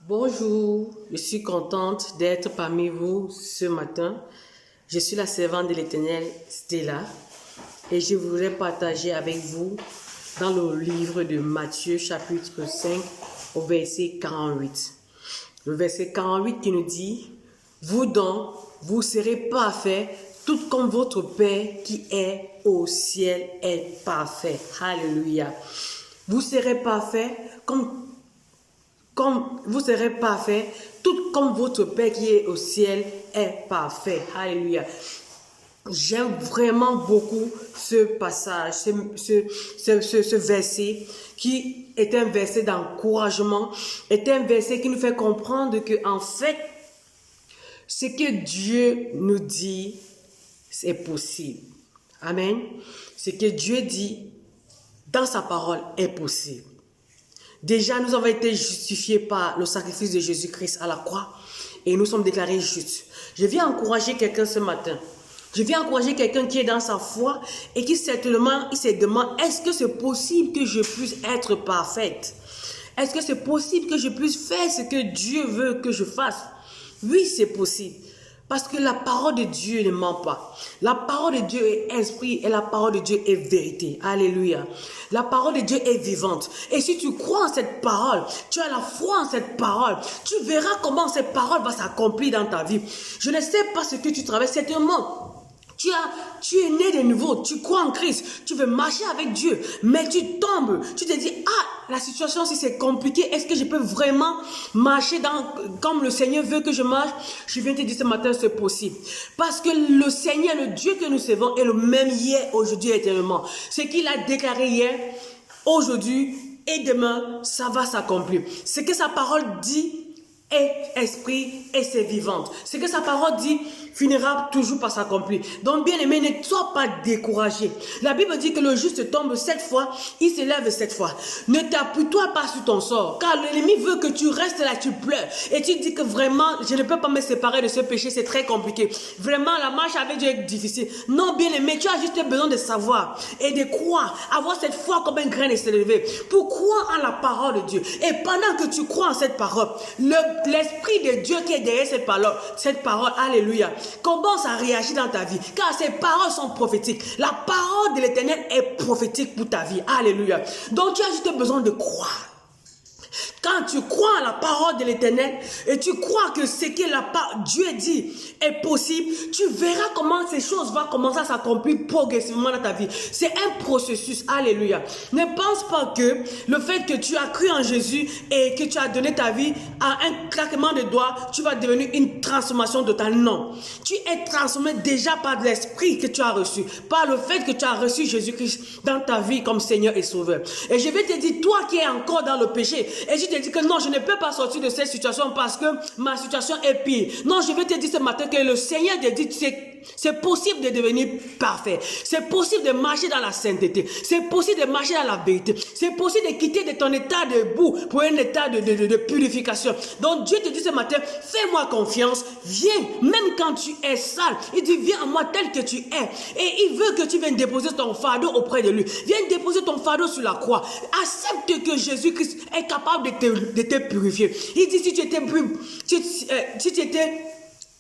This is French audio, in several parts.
Bonjour, je suis contente d'être parmi vous ce matin. Je suis la servante de l'Éternel Stella et je voudrais partager avec vous dans le livre de Matthieu chapitre 5 au verset 48. Le verset 48 qui nous dit « Vous donc, vous serez parfaits, tout comme votre Père qui est au ciel est parfait. » Alléluia. Vous serez parfaits comme vous serez parfait, tout comme votre Père qui est au ciel est parfait. Alléluia. J'aime vraiment beaucoup ce passage, ce verset qui est un verset d'encouragement, est un verset qui nous fait comprendre que en fait, ce que Dieu nous dit, c'est possible. Amen. Ce que Dieu dit dans sa parole est possible. Déjà, nous avons été justifiés par le sacrifice de Jésus-Christ à la croix et nous sommes déclarés justes. Je viens encourager quelqu'un ce matin. Je viens encourager quelqu'un qui est dans sa foi et qui certainement il se demande, est-ce que c'est possible que je puisse être parfaite? Est-ce que c'est possible que je puisse faire ce que Dieu veut que je fasse? Oui, c'est possible. Parce que la parole de Dieu ne ment pas. La parole de Dieu est esprit et la parole de Dieu est vérité. Alléluia. La parole de Dieu est vivante. Et si tu crois en cette parole, tu as la foi en cette parole, tu verras comment cette parole va s'accomplir dans ta vie. Je ne sais pas ce que tu traverses, certainement. Tu es né de nouveau, tu crois en Christ, tu veux marcher avec Dieu, mais tu tombes, tu te dis, la situation si c'est compliqué, est-ce que je peux vraiment marcher comme le Seigneur veut que je marche? Je viens te dire ce matin, c'est possible. Parce que le Seigneur, le Dieu que nous servons, est le même hier, aujourd'hui et éternellement. Ce qu'il a déclaré hier, aujourd'hui et demain, ça va s'accomplir. Ce que sa parole dit est esprit et c'est vivante. Ce que sa parole dit finira toujours par s'accomplir. Donc bien aimé, ne sois pas découragé. La Bible dit que le juste tombe 7 fois, il se lève 7 fois. Ne t'appuie-toi pas sur ton sort, car l'ennemi veut que tu restes là, tu pleures. Et tu dis que vraiment, je ne peux pas me séparer de ce péché, c'est très compliqué. Vraiment, la marche avec Dieu est difficile. Non, bien aimé, tu as juste besoin de savoir et de croire, avoir cette foi comme un grain et se lever. Pour croire en la parole de Dieu. Et pendant que tu crois en cette parole, l'esprit de Dieu qui est derrière cette parole, alléluia, commence à réagir dans ta vie, car ces paroles sont prophétiques. La parole de l'Éternel est prophétique pour ta vie, alléluia. Donc tu as juste besoin de croire. Quand tu crois en la parole de l'Éternel et tu crois que ce que Dieu dit est possible, tu verras comment ces choses vont commencer à s'accomplir progressivement dans ta vie. C'est un processus, alléluia. Ne pense pas que le fait que tu as cru en Jésus et que tu as donné ta vie à un claquement de doigts, tu vas devenir une transformation totale. Non. Tu es transformé déjà par l'esprit que tu as reçu, par le fait que tu as reçu Jésus-Christ dans ta vie comme Seigneur et Sauveur. Et je vais te dire, toi qui es encore dans le péché, et je te dis que non, je ne peux pas sortir de cette situation parce que ma situation est pire. Non, je vais te dire ce matin que le Seigneur te dit, c'est possible de devenir parfait. C'est possible de marcher dans la sainteté. C'est possible de marcher dans la vérité. C'est possible de quitter de ton état de boue pour un état de purification. Donc Dieu te dit ce matin, fais-moi confiance, viens, même quand tu es sale. Il dit, viens à moi tel que tu es. Et il veut que tu viennes déposer ton fardeau auprès de lui. Viens déposer ton fardeau sur la croix. Accepte que Jésus-Christ est capable de te purifier. Il dit, si tu étais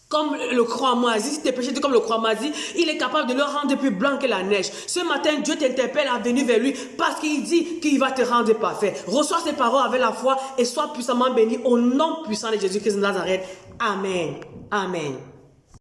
comme le croix-moisi, si tes péchés étaient comme le croix-moisi, il est capable de le rendre plus blanc que la neige. Ce matin, Dieu t'interpelle à venir vers lui parce qu'il dit qu'il va te rendre parfait. Reçois ces paroles avec la foi et sois puissamment béni au nom puissant de Jésus-Christ de Nazareth. Amen. Amen.